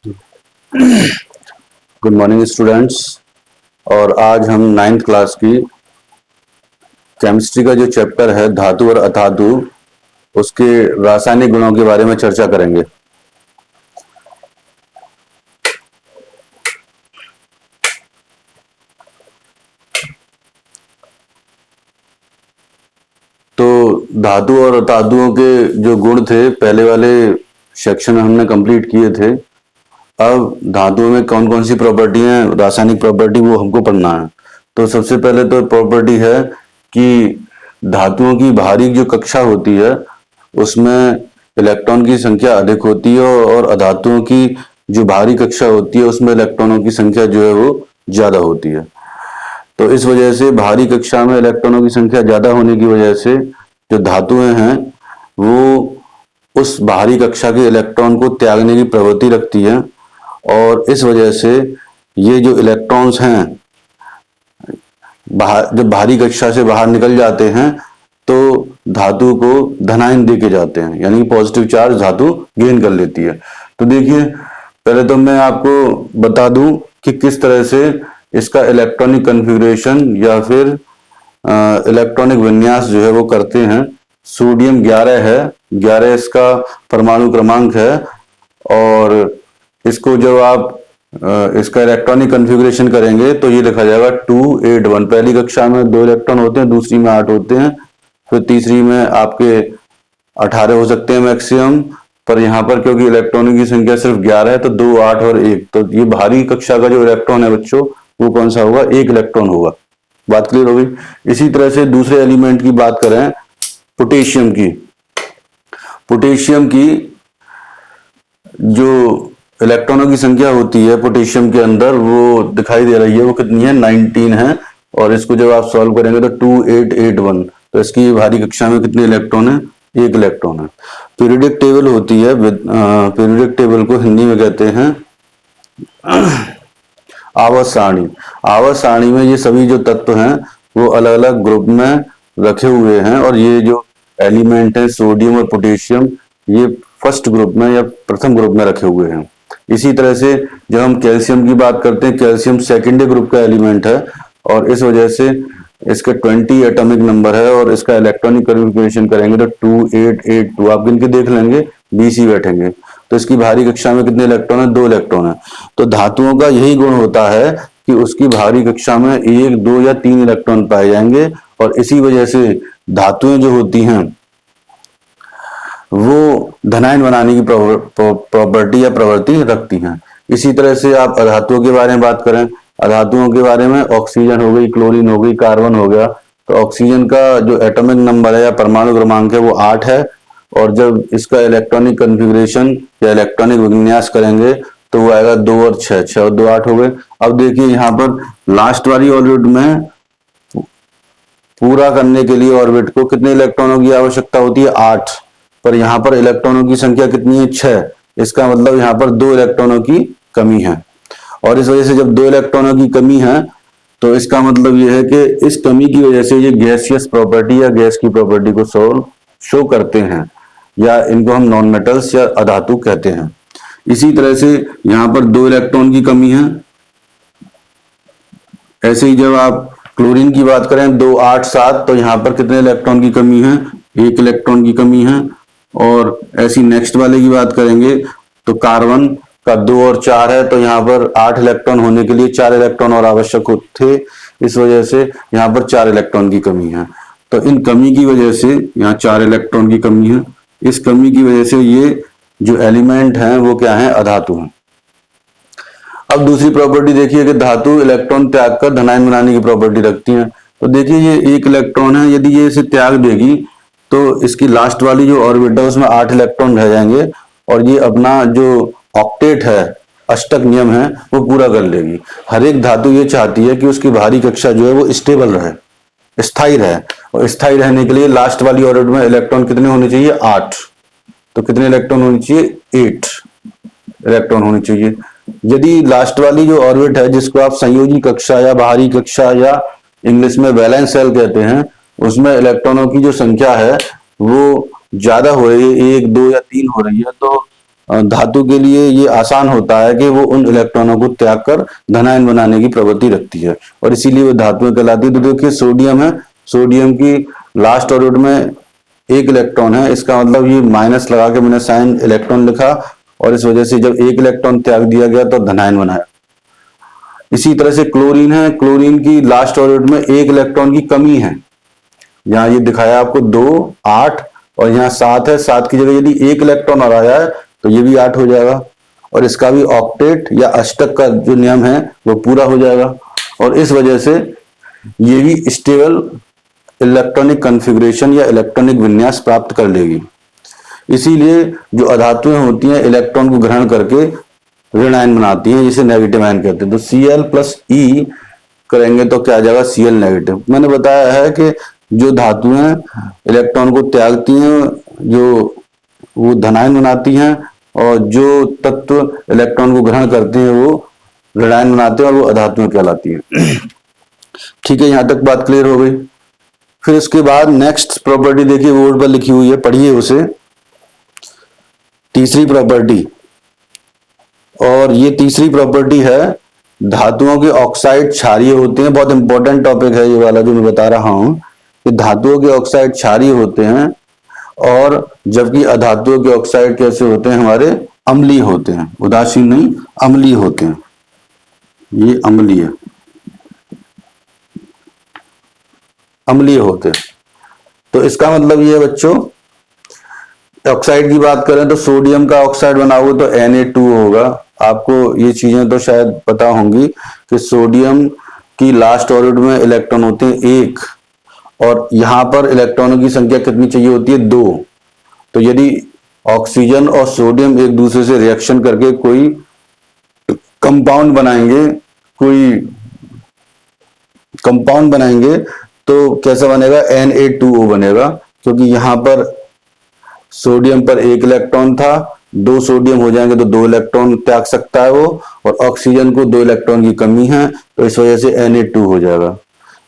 Good morning students. और आज हम 9th क्लास की केमिस्ट्री का जो चैप्टर है धातु और अधातु, उसके रासायनिक गुणों के बारे में चर्चा करेंगे। तो धातु और अधातुओं के जो गुण थे पहले वाले सेक्शन में हमने कंप्लीट किए थे। अब धातुओं में कौन कौन सी प्रॉपर्टी है, रासायनिक प्रॉपर्टी, वो हमको पढ़ना है। तो सबसे पहले तो प्रॉपर्टी है कि धातुओं की बाहरी जो कक्षा होती है उसमें इलेक्ट्रॉन की संख्या अधिक होती है और अधातुओं की जो बाहरी कक्षा होती है उसमें इलेक्ट्रॉनों की संख्या जो है वो ज्यादा होती है। तो इस वजह से बाहरी कक्षा में इलेक्ट्रॉनों की संख्या ज्यादा होने की वजह से जो धातुएं हैं वो उस बाहरी कक्षा के इलेक्ट्रॉन को त्यागने की प्रवृत्ति रखती है और इस वजह से ये जो इलेक्ट्रॉन्स हैं जब बाहरी कक्षा से बाहर निकल जाते हैं तो धातु को धनायन दे के जाते हैं, यानी पॉजिटिव चार्ज धातु गेन कर लेती है। तो देखिए, पहले तो मैं आपको बता दूं कि किस तरह से इसका इलेक्ट्रॉनिक कॉन्फ़िगरेशन या फिर इलेक्ट्रॉनिक विन्यास जो है वो करते हैं। सोडियम 11 है, 11 इसका परमाणु क्रमांक है और इसको जब आप इसका इलेक्ट्रॉनिक कॉन्फ़िगरेशन करेंगे तो ये लिखा जाएगा 281। पहली कक्षा में 2 इलेक्ट्रॉन होते हैं, दूसरी में 8 होते हैं, फिर तीसरी में आपके 18 हो सकते हैं मैक्सिमम। पर यहाँ पर क्योंकि इलेक्ट्रॉनों की संख्या सिर्फ 11 है तो 2, 8 और 1, तो ये बाहरी कक्षा का जो इलेक्ट्रॉन है बच्चों वो कौन सा होगा? 1 इलेक्ट्रॉन होगा। बात क्लियर हो गई। इसी तरह से दूसरे एलिमेंट की बात करें, पोटेशियम की। पोटेशियम की जो इलेक्ट्रॉनों की संख्या होती है पोटेशियम के अंदर वो दिखाई दे रही है, वो कितनी है? 19 है। और इसको जब आप सॉल्व करेंगे तो 2881, तो इसकी बाहरी कक्षा में कितने इलेक्ट्रॉन है? 1 इलेक्ट्रॉन है। पीरियोडिक टेबल होती है, पीरियोडिक टेबल को हिंदी में कहते हैं आवर्त सारणी। आवर्त सारणी में ये सभी जो तत्व हैं वो अलग अलग ग्रुप में रखे हुए हैं और ये जो एलिमेंट है सोडियम और पोटेशियम ये फर्स्ट ग्रुप में या प्रथम ग्रुप में रखे हुए हैं। इसी तरह से जब हम कैल्शियम की बात करते हैं, कैल्शियम सेकेंडरी ग्रुप का एलिमेंट है और इस वजह से इसका 20 एटॉमिक नंबर है और इसका इलेक्ट्रॉनिक कॉन्फ़िगरेशन करेंगे तो 2882। आप गिन के देख लेंगे, 20 ही बैठेंगे। तो इसकी बाहरी कक्षा में कितने इलेक्ट्रॉन है? 2 इलेक्ट्रॉन है। तो धातुओं का यही गुण होता है कि उसकी बाहरी कक्षा में 1, 2 या 3 इलेक्ट्रॉन पाए जाएंगे और इसी वजह से धातुएं जो होती हैं वो धनायन बनाने की प्रॉपर्टी या प्रवृत्ति रखती हैं। इसी तरह से आप अधातुओं के बारे में बात करें, अधातुओं के बारे में ऑक्सीजन हो गई, क्लोरीन हो गई, कार्बन हो गया। तो ऑक्सीजन का जो एटॉमिक नंबर है या परमाणु क्रमांक है वो 8 है और जब इसका इलेक्ट्रॉनिक कॉन्फ़िगरेशन या इलेक्ट्रॉनिक विन्यास करेंगे तो वो आएगा 2 और 6, 6 और 2 8 हो गए। अब देखिए यहाँ पर लास्ट वाली ऑर्बिट में पूरा करने के लिए ऑर्बिट को कितने इलेक्ट्रॉनों की आवश्यकता होती है? 8। पर यहाँ पर इलेक्ट्रॉनों की संख्या कितनी है? 6। इसका मतलब यहाँ पर 2 इलेक्ट्रॉनों की कमी है और इस वजह से जब 2 इलेक्ट्रॉनों की कमी है तो इसका मतलब यह है कि इस कमी की वजह से ये गैसियस प्रॉपर्टी या गैस की प्रॉपर्टी को शो करते हैं या इनको हम नॉन मेटल्स या अधातु कहते हैं। इसी तरह से यहाँ पर 2 इलेक्ट्रॉन की कमी है। ऐसे ही जब आप क्लोरीन की बात करें 2, 8, 7, तो यहाँ पर कितने इलेक्ट्रॉन की कमी है? 1 इलेक्ट्रॉन की कमी है। और ऐसी नेक्स्ट वाले की बात करेंगे तो कार्बन का 2 और 4 है, तो यहाँ पर 8 इलेक्ट्रॉन होने के लिए 4 इलेक्ट्रॉन और आवश्यक थे, इस वजह से यहाँ पर 4 इलेक्ट्रॉन की कमी है। तो इन कमी की वजह से यहाँ 4 इलेक्ट्रॉन की कमी है। इस कमी की वजह से ये जो एलिमेंट हैं वो क्या है? अधातु हैं। अब दूसरी प्रॉपर्टी देखिए कि धातु इलेक्ट्रॉन त्याग कर धनायन बनाने की प्रॉपर्टी रखती है। तो देखिए ये 1 इलेक्ट्रॉन है, यदि ये इसे त्याग देगी तो इसकी लास्ट वाली जो ऑर्बिट है उसमें 8 इलेक्ट्रॉन रह जाएंगे और ये अपना जो ऑक्टेट है, अष्टक नियम है, वो पूरा कर लेगी। हर एक धातु ये चाहती है कि उसकी बाहरी कक्षा जो है वो स्टेबल रहे, स्थायी रहे, और स्थायी रहने के लिए लास्ट वाली ऑर्बिट में इलेक्ट्रॉन कितने होने चाहिए? 8। तो कितने इलेक्ट्रॉन होने चाहिए? 8 इलेक्ट्रॉन होने चाहिए। यदि लास्ट वाली जो ऑर्बिट है जिसको आप संयोजी कक्षा या बाहरी कक्षा या इंग्लिश में वैलेंस शेल कहते हैं, उसमें इलेक्ट्रॉनों की जो संख्या है वो ज्यादा हो रही है, 1, 2 या 3 हो रही है, तो धातु के लिए ये आसान होता है कि वो उन इलेक्ट्रॉनों को त्याग कर धनायन बनाने की प्रवृत्ति रखती है और इसीलिए वो धातुएं कहलाती है। तो देखिए सोडियम है, सोडियम की लास्ट ऑर्बिट में एक इलेक्ट्रॉन है, इसका मतलब ये माइनस लगा के मैंने साइन इलेक्ट्रॉन लिखा और इस वजह से जब एक इलेक्ट्रॉन त्याग दिया गया तो धनायन बनाया। इसी तरह से क्लोरीन है, क्लोरीन की लास्ट ऑर्बिट में एक इलेक्ट्रॉन की कमी है, यहाँ ये दिखाया आपको 2, 8 और यहाँ 7 है, 7 की जगह यदि एक इलेक्ट्रॉन और आ जाए तो ये भी 8 हो जाएगा और इसका भी ऑक्टेट या अष्टक का जो नियम है वो पूरा हो जाएगा और इस वजह से ये भी स्टेबल इलेक्ट्रॉनिक कॉन्फ़िगरेशन या इलेक्ट्रॉनिक विन्यास प्राप्त कर लेगी। इसीलिए जो अधातुएं होती हैं इलेक्ट्रॉन को ग्रहण करके ऋण आयन बनाती हैं, जिसे नेगेटिव आयन कहते हैं। तो Cl प्लस E करेंगे तो क्या आ जाएगा, Cl नेगेटिव। मैंने बताया है कि जो धातुएं इलेक्ट्रॉन को त्यागती हैं जो वो धनायन बनाती हैं और जो तत्व इलेक्ट्रॉन को ग्रहण करते हैं वो ऋणायन बनाते हैं और वो अधातुएं कहलाती हैं। ठीक है, यहां तक बात क्लियर हो गई। फिर इसके बाद नेक्स्ट प्रॉपर्टी देखिए, बोर्ड पर लिखी हुई है, पढ़िए उसे। तीसरी प्रॉपर्टी, और ये तीसरी प्रॉपर्टी है धातुओं के ऑक्साइड क्षारीय होते हैं। बहुत इंपॉर्टेंट टॉपिक है ये वाला जो मैं बता रहा हूं कि धातुओं के ऑक्साइड क्षारीय होते हैं और जबकि अधातुओं के ऑक्साइड कैसे होते हैं, हमारे अम्लीय होते हैं, उदासीन नहीं अम्लीय होते हैं। ये अम्लीय होते हैं। तो इसका मतलब ये है बच्चों, ऑक्साइड की बात करें तो सोडियम का ऑक्साइड बनाओगे तो Na2 होगा। आपको ये चीजें तो शायद पता होंगी कि सोडियम की लास्ट ऑर्बिट में इलेक्ट्रॉन होते हैं 1 और यहां पर इलेक्ट्रॉनों की संख्या कितनी चाहिए होती है, 2। तो यदि ऑक्सीजन और सोडियम एक दूसरे से रिएक्शन करके कोई कंपाउंड बनाएंगे तो कैसा बनेगा, Na2O बनेगा, क्योंकि यहां पर सोडियम पर एक इलेक्ट्रॉन था, 2 सोडियम हो जाएंगे तो 2 इलेक्ट्रॉन त्याग सकता है वो, और ऑक्सीजन को 2 इलेक्ट्रॉन की कमी है तो इस वजह से Na2 हो जाएगा।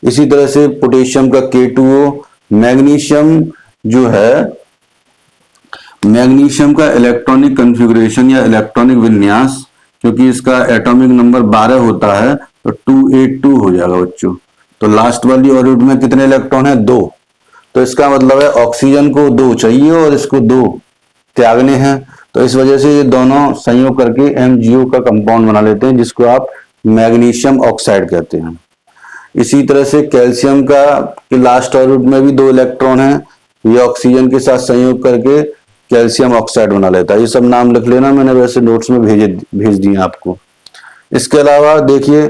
इसी तरह से पोटेशियम का K2O, मैग्नीशियम जो है, मैग्नीशियम का इलेक्ट्रॉनिक कॉन्फ़िगरेशन या इलेक्ट्रॉनिक विन्यास, क्योंकि इसका एटॉमिक नंबर 12 होता है तो 282 हो जाएगा बच्चों। तो लास्ट वाली ऑर्बिट में कितने इलेक्ट्रॉन है, 2। तो इसका मतलब है ऑक्सीजन को 2 चाहिए और इसको 2 त्यागने हैं, तो इस वजह से ये दोनों संयोग करके MgO का कंपाउंड बना लेते हैं, जिसको आप मैग्नीशियम ऑक्साइड कहते हैं। इसी तरह से कैल्शियम का कि लास्ट ऑर्बिट में भी 2 इलेक्ट्रॉन है, ये ऑक्सीजन के साथ संयोग करके कैल्शियम ऑक्साइड बना लेता है। ये सब नाम लिख लेना, मैंने वैसे नोट्स में भेज दिए आपको। इसके अलावा देखिए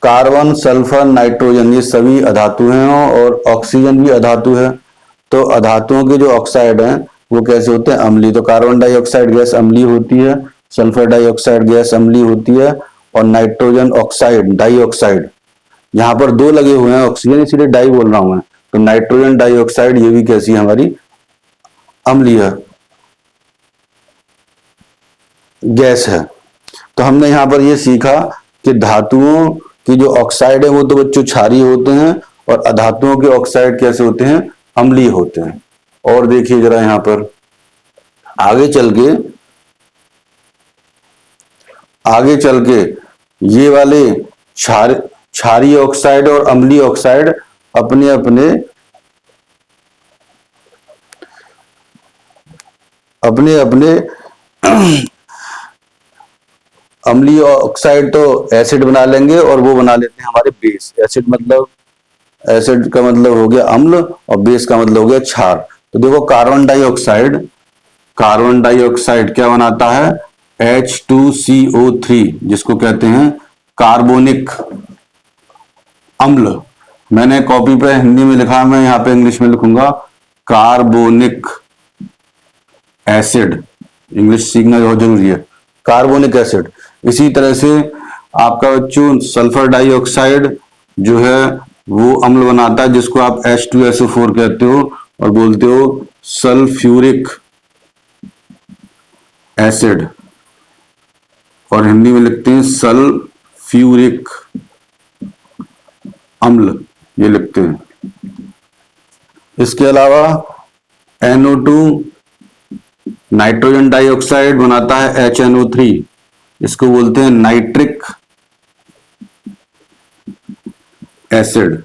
कार्बन, सल्फर, नाइट्रोजन ये सभी अधातु हैं और ऑक्सीजन भी अधातु है। तो अधातुओं के जो ऑक्साइड हैं वो कैसे होते हैं, अम्लीय। तो कार्बन डाइऑक्साइड गैस अम्लीय होती है, सल्फर डाइऑक्साइड गैस अम्लीय होती है और नाइट्रोजन ऑक्साइड डाइऑक्साइड, यहाँ पर 2 लगे हुए हैं ऑक्सीजन इसीलिए डाई बोल रहा हूं मैं, तो नाइट्रोजन डाइऑक्साइड ये भी कैसी है, हमारी अम्लीय गैस है। तो हमने यहाँ पर ये सीखा कि धातुओं की जो ऑक्साइड है वो तो बच्चों क्षारीय होते हैं और अधातुओं के ऑक्साइड कैसे होते हैं, अम्लीय होते हैं। और देखिए जरा यहाँ पर आगे चल के ये वाले क्षारीय ऑक्साइड और अम्लीय ऑक्साइड अपने अपने अम्लीय ऑक्साइड तो एसिड बना लेंगे और वो बना लेते हैं हमारे बेस। एसिड का मतलब हो गया अम्ल और बेस का मतलब हो गया क्षार। तो देखो कार्बन डाइऑक्साइड क्या बनाता है, H2CO3, जिसको कहते हैं कार्बोनिक अम्ल। मैंने कॉपी पे हिंदी में लिखा, मैं यहाँ पे इंग्लिश में लिखूंगा कार्बोनिक एसिड। इंग्लिश सीखना बहुत जरूरी है, कार्बोनिक एसिड। इसी तरह से आपका बच्चों सल्फर डाइऑक्साइड जो है वो अम्ल बनाता है, जिसको आप H2SO4 कहते हो और बोलते हो सल्फ्यूरिक एसिड, और हिंदी में लिखते हैं सल्फ्यूरिक अम्ल, ये लिखते हैं। इसके अलावा NO2 नाइट्रोजन डाइऑक्साइड बनाता है HNO3, इसको बोलते हैं नाइट्रिक एसिड,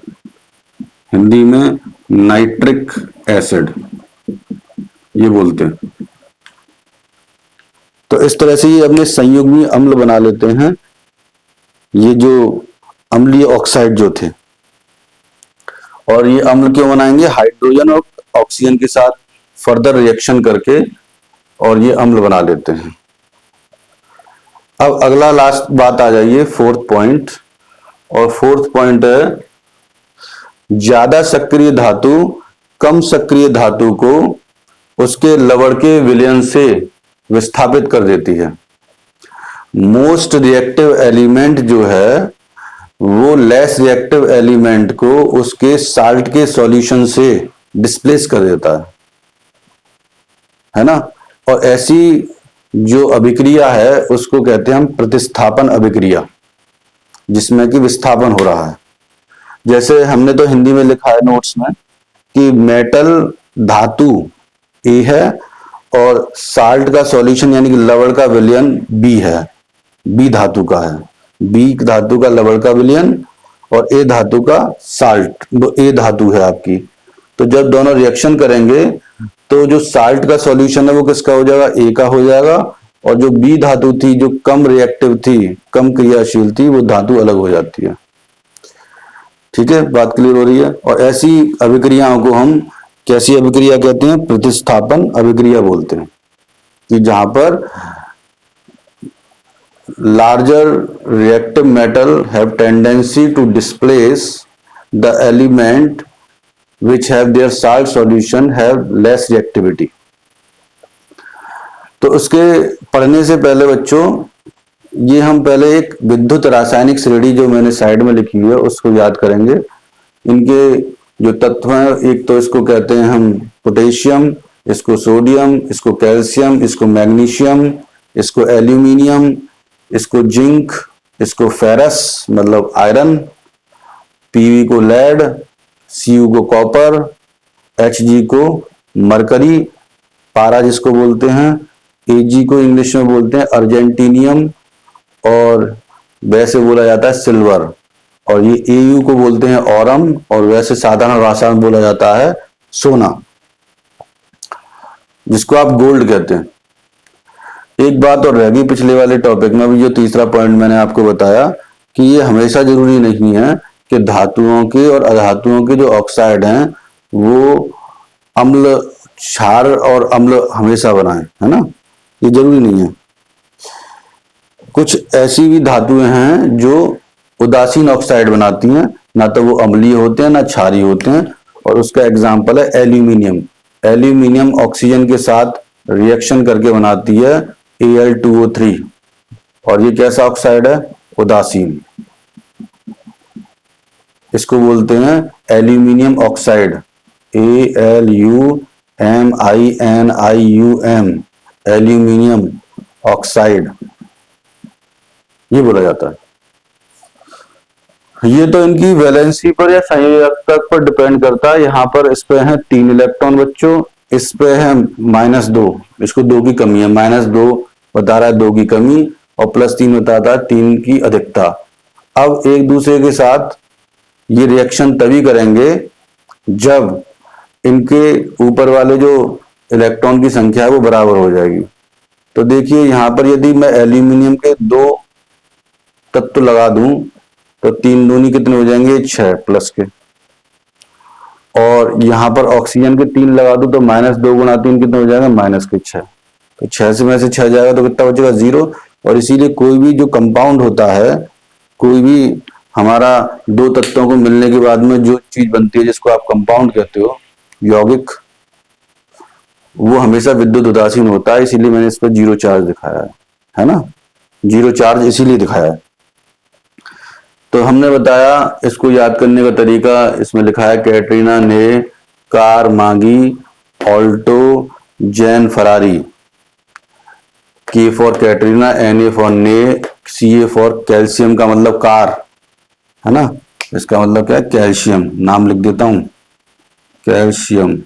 हिंदी में नाइट्रिक एसिड ये बोलते हैं। तो इस तरह से ये अपने संयुग्मी अम्ल बना लेते हैं, ये जो अम्लीय ऑक्साइड जो थे। और ये अम्ल क्यों बनाएंगे? हाइड्रोजन और ऑक्सीजन के साथ फर्दर रिएक्शन करके और ये अम्ल बना लेते हैं। अब अगला लास्ट बात आ जाइए, फोर्थ पॉइंट। और फोर्थ पॉइंट है, ज्यादा सक्रिय धातु कम सक्रिय धातु को उसके लवण के विलयन से विस्थापित कर देती है। मोस्ट रिएक्टिव एलिमेंट जो है वो लेस रिएक्टिव एलिमेंट को उसके साल्ट के सॉल्यूशन से डिस्प्लेस कर देता है ना। और ऐसी जो अभिक्रिया है उसको कहते हैं हम प्रतिस्थापन अभिक्रिया, जिसमें कि विस्थापन हो रहा है। जैसे हमने तो हिंदी में लिखा है नोट्स में कि मेटल धातु ए है और साल्ट का सॉल्यूशन यानी कि लवण का विलयन बी है, बी धातु का है, बी धातु का लवण का विलयन और ए धातु का साल्ट, वो ए धातु है आपकी। तो जब दोनों रिएक्शन करेंगे तो जो साल्ट का सॉल्यूशन है वो किसका हो जाएगा? ए का हो जाएगा। और जो बी धातु थी जो कम रिएक्टिव थी, कम क्रियाशील थी, वो धातु अलग हो जाती है। ठीक है, बात क्लियर हो रही है। और ऐसी अभिक्रियाओं को हम कैसी अभिक्रिया कहते हैं? प्रतिस्थापन अभिक्रिया बोलते हैं, कि जहां पर larger reactive metal have tendency to displace the element which have their salt solution have less reactivity। तो उसके पढ़ने से पहले बच्चों ये हम पहले एक विद्युत रासायनिक श्रेणी जो मैंने साइड में लिखी हुई है उसको याद करेंगे। इनके जो तत्व हैं, एक तो इसको कहते हैं हम पोटेशियम, इसको सोडियम, इसको कैल्शियम, इसको मैग्नीशियम, इसको एल्यूमिनियम, इसको जिंक, इसको फेरस मतलब आयरन, पीवी को लेड, सीयू को कॉपर, एचजी को मरकरी, पारा जिसको बोलते हैं, एजी को इंग्लिश में बोलते हैं अर्जेंटीनियम, और वैसे बोला जाता है सिल्वर, और ये एयू को बोलते हैं औरम, और वैसे साधारण भाषा में बोला जाता है सोना, जिसको आप गोल्ड कहते हैं। एक बात और रह गई पिछले वाले टॉपिक में, भी जो तीसरा पॉइंट मैंने आपको बताया कि ये हमेशा जरूरी नहीं है कि धातुओं के और अधातुओं के जो ऑक्साइड हैं वो अम्ल, क्षार और अम्ल हमेशा बनाएं, है ना, ये जरूरी नहीं है। कुछ ऐसी भी धातुएं हैं जो उदासीन ऑक्साइड बनाती हैं, ना तो वो अम्लीय होते हैं ना क्षारीय होते हैं, और उसका एग्जाम्पल है एल्यूमिनियम। एल्यूमिनियम ऑक्सीजन के साथ रिएक्शन करके बनाती है Al2O3, और ये कैसा ऑक्साइड है? उदासीन। इसको बोलते हैं aluminium oxide, ALUMINIUM, aluminium oxide ये बोला जाता है। ये तो इनकी वैलेंसी पर या संयोजकता पर डिपेंड करता है। यहाँ पर इस पे है 3 इलेक्ट्रॉन बच्चों, इस पे है -2, इसको 2 की कमी है, -2 बता रहा है 2 की कमी, और +3 बताता है 3 की अधिकता। अब एक दूसरे के साथ ये रिएक्शन तभी करेंगे जब इनके ऊपर वाले जो इलेक्ट्रॉन की संख्या है वो बराबर हो जाएगी। तो देखिए यहाँ पर यदि मैं एल्यूमिनियम के 2 तत्व लगा दूं तो 3 दूनी कितने हो जाएंगे? 6 प्लस के, और यहां पर ऑक्सीजन के 3 लगा दूं तो -2 गुणा 3 कितने हो जाएगा? -6। तो 6 में से 6 जाएगा तो कितना बचेगा? 0। और इसीलिए कोई भी जो कंपाउंड होता है, कोई भी हमारा 2 तत्वों को मिलने के बाद में जो चीज बनती है जिसको आप कंपाउंड कहते हो, यौगिक, वो हमेशा विद्युत उदासीन होता है। इसीलिए मैंने इस पर 0 चार्ज दिखाया है ना, 0 चार्ज इसीलिए दिखाया है। तो हमने बताया इसको याद करने का तरीका, इसमें लिखा है कैटरीना ने कार मांगी, ऑल्टो जैन फरारी, के फॉर कैटरीना, NA फॉर ने, CA फॉर कैल्शियम का मतलब कार, है ना, इसका मतलब क्या है? कैल्शियम। नाम लिख देता हूं, कैल्शियम।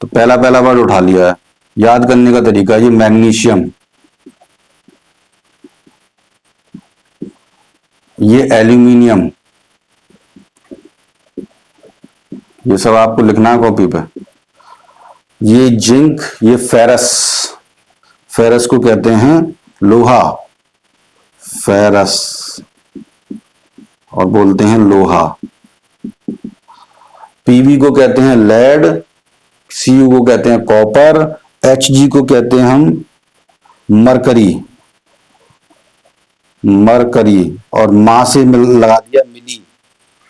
तो पहला वर्ड उठा लिया है। याद करने का तरीका, ये मैग्नीशियम, ये एल्यूमिनियम, ये सब आपको लिखना है कॉपी पे। ये जिंक, ये फेरस, फेरस को कहते हैं लोहा, फेरस, और बोलते हैं लोहा। पीवी को कहते हैं लेड, सीयू को कहते हैं कॉपर, एचजी को कहते हैं हम मरकरी, मरकरी, और मां से लगा दिया मिली।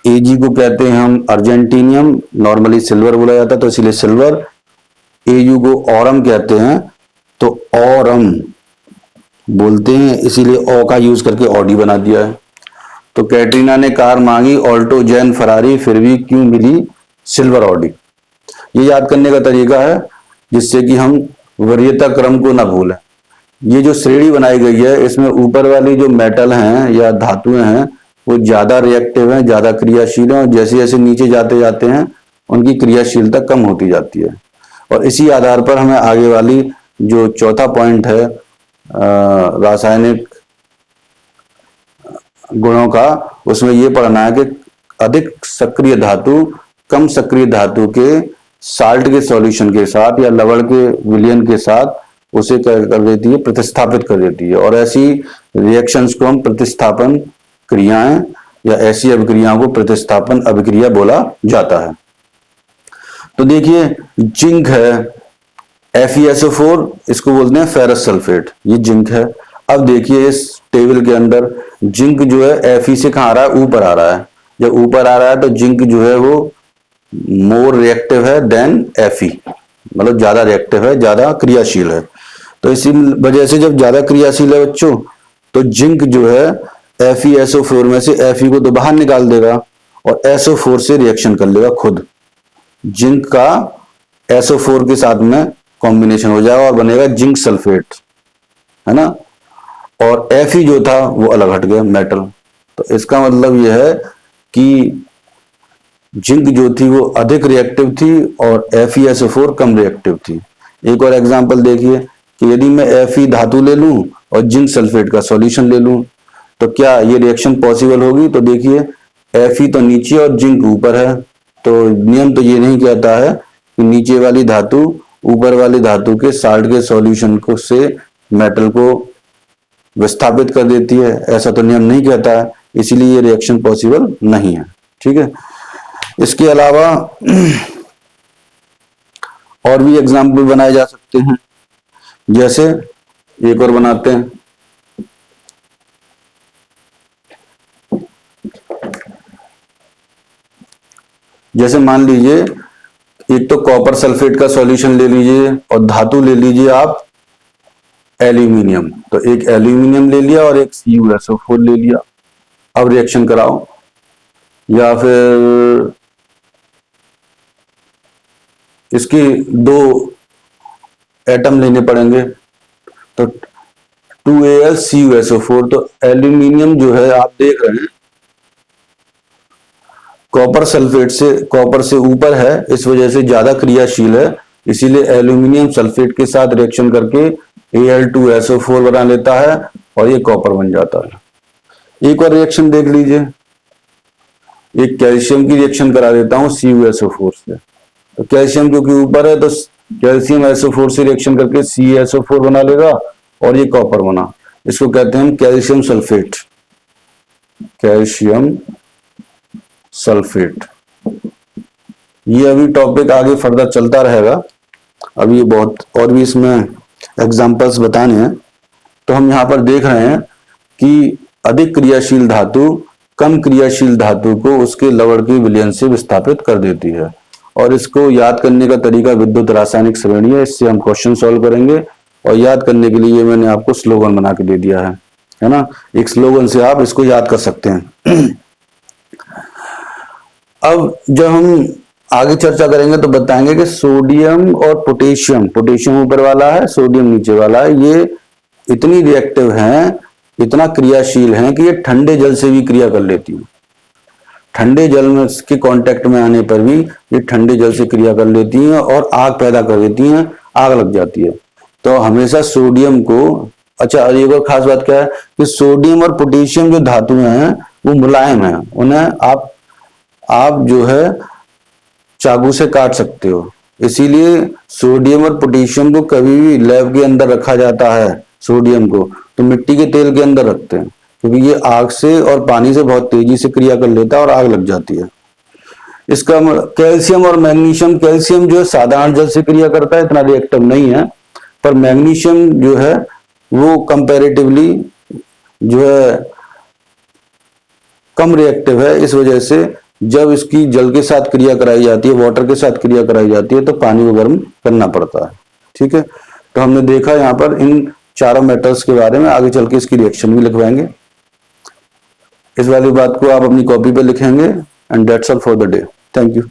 एजी को कहते हैं हम अर्जेंटीनियम, नॉर्मली सिल्वर बोला जाता है तो इसलिए सिल्वर। एयू को औरम कहते हैं तो औरम बोलते हैं, इसीलिए ओ का यूज करके ऑडी बना दिया है। तो कैटरीना ने कार मांगी ऑल्टो, जैन, फरारी, फिर भी क्यों मिली सिल्वर ऑडी। ये याद करने का तरीका है जिससे कि हम वरीयता क्रम को ना भूलें। ये जो श्रेणी बनाई गई है इसमें ऊपर वाली जो मेटल हैं या धातुएं हैं वो ज्यादा रिएक्टिव हैं, ज्यादा क्रियाशील हैं, और जैसे जैसे नीचे जाते जाते हैं उनकी क्रियाशीलता कम होती जाती है। और इसी आधार पर हमें आगे वाली जो चौथा पॉइंट है रासायनिक गुणों का, उसमें यह पढ़ना है कि अधिक सक्रिय धातु कम सक्रिय धातु के साल्ट के सॉल्यूशन के साथ या लवण के विलयन के साथ उसे कर देती है, प्रतिस्थापित कर देती है। और ऐसी रिएक्शंस को हम प्रतिस्थापन क्रियाएं या ऐसी अभिक्रियाओं को प्रतिस्थापन अभिक्रिया बोला जाता है। तो देखिए जिंक है FeSO4, इसको बोलते हैं फेरस सल्फेट, ये जिंक है। अब देखिए इस टेबल के अंदर जिंक जो है Fe से कहां आ रहा है, ऊपर आ रहा है। जब ऊपर आ रहा है तो जिंक जो है वो मोर रिएक्टिव है देन Fe, मतलब ज्यादा रिएक्टिव है, ज्यादा क्रियाशील है। तो इसी वजह से जब ज्यादा क्रियाशील है बच्चों तो जिंक जो है FeSO4 में से Fe को तो बाहर निकाल देगा और SO4 से रिएक्शन कर लेगा खुद। जिंक का SO4 के साथ में कॉम्बिनेशन हो जाएगा और बनेगा जिंक सल्फेट, है ना। और Fe जो था वो अलग हट गया मेटल। तो इसका मतलब यह है कि जिंक जो थी वो अधिक रिएक्टिव थी और FeSO4 कम रिएक्टिव थी। एक और एग्जांपल देखिए कि यदि मैं Fe धातु ले लूं और जिंक सल्फेट का सॉल्यूशन ले लूं तो क्या ये रिएक्शन पॉसिबल होगी। तो देखिए Fe तो नीचे और जिंक ऊपर है, तो नियम तो ये नहीं कहता है कि नीचे वाली धातु ऊपर वाली धातु के साल्ट के सॉल्यूशन को से मेटल को विस्थापित कर देती है, ऐसा तो नियम नहीं कहता है, इसीलिए ये रिएक्शन पॉसिबल नहीं है। ठीक है, इसके अलावा और भी एग्जाम्पल बनाए जा सकते हैं, जैसे एक और बनाते हैं। जैसे मान लीजिए एक तो कॉपर सल्फेट का सॉल्यूशन ले लीजिए और धातु ले लीजिए आप एल्यूमिनियम। तो एक एल्यूमिनियम ले लिया और एक CuSO4 ले लिया। अब रिएक्शन कराओ, या फिर इसके दो एटम लेने पड़ेंगे तो 2Al तो एल्यूमिनियम जो है आप देख रहे हैं कॉपर सल्फेट से, कॉपर से ऊपर है, इस वजह से ज्यादा क्रियाशील है, इसीलिए एल्यूमिनियम सल्फेट के साथ रिएक्शन करके Al2SO4 बना लेता है और ये कॉपर बन जाता है। एक और रिएक्शन देख लीजिए, एक कैल्शियम की रिएक्शन करा देता हूं CuSO4 से। तो कैल्शियम क्योंकि ऊपर है तो कैल्शियम SO4 से रिएक्शन करके CaSO4 बना लेगा और ये कॉपर बना। इसको कहते हैं हम कैल्शियम सल्फेट, कैल्शियम सल्फेट। ये अभी टॉपिक आगे फर्दर चलता रहेगा, अभी बहुत और भी इसमें एग्जांपल्स बताने हैं। तो हम यहाँ पर देख रहे हैं कि अधिक क्रियाशील धातु कम क्रियाशील धातु को उसके लवण के विलयन से विस्थापित कर देती है। और इसको याद करने का तरीका विद्युत रासायनिक श्रेणी है, इससे हम क्वेश्चन सॉल्व करेंगे। और याद करने के लिए मैंने आपको स्लोगन बना के दे दिया है ना। एक स्लोगन से आप इसको याद कर सकते हैं। अब जब हम आगे चर्चा करेंगे तो बताएंगे कि सोडियम और पोटेशियम, पोटेशियम ऊपर वाला है, सोडियम नीचे वाला है, ये इतनी रिएक्टिव हैं, इतना क्रियाशील हैं कि ये ठंडे जल से भी क्रिया कर लेती है। ठंडे जल में के कांटेक्ट में आने पर भी ये ठंडे जल से क्रिया कर लेती हैं और आग पैदा कर देती हैं। आग लग जाती है। तो हमेशा सोडियम को, अच्छा एक और खास बात क्या है कि सोडियम और पोटेशियम जो धातुएं हैं वो मुलायम है, उन्हें आप जो है चाकू से काट सकते हो। इसीलिए सोडियम और पोटेशियम को कभी भी लैब के अंदर रखा जाता है, सोडियम को तो मिट्टी के तेल के अंदर रखते हैं, क्योंकि ये आग से और पानी से बहुत तेजी से क्रिया कर लेता है और आग लग जाती है। इसका कैल्शियम और मैग्नीशियम, कैल्शियम जो है साधारण जल से क्रिया करता है, इतना रिएक्टिव नहीं है, पर मैग्नीशियम जो है वो कंपैरेटिवली जो है कम रिएक्टिव है। इस वजह से जब इसकी जल के साथ क्रिया कराई जाती है, वाटर के साथ क्रिया कराई जाती है, तो पानी को गर्म करना पड़ता है। ठीक है, तो हमने देखा यहाँ पर इन चारों मेटल्स के बारे में, आगे चल के इसकी रिएक्शन भी लिखवाएंगे। इस वाली बात को आप अपनी कॉपी पे लिखेंगे। And that's all for the day. Thank you.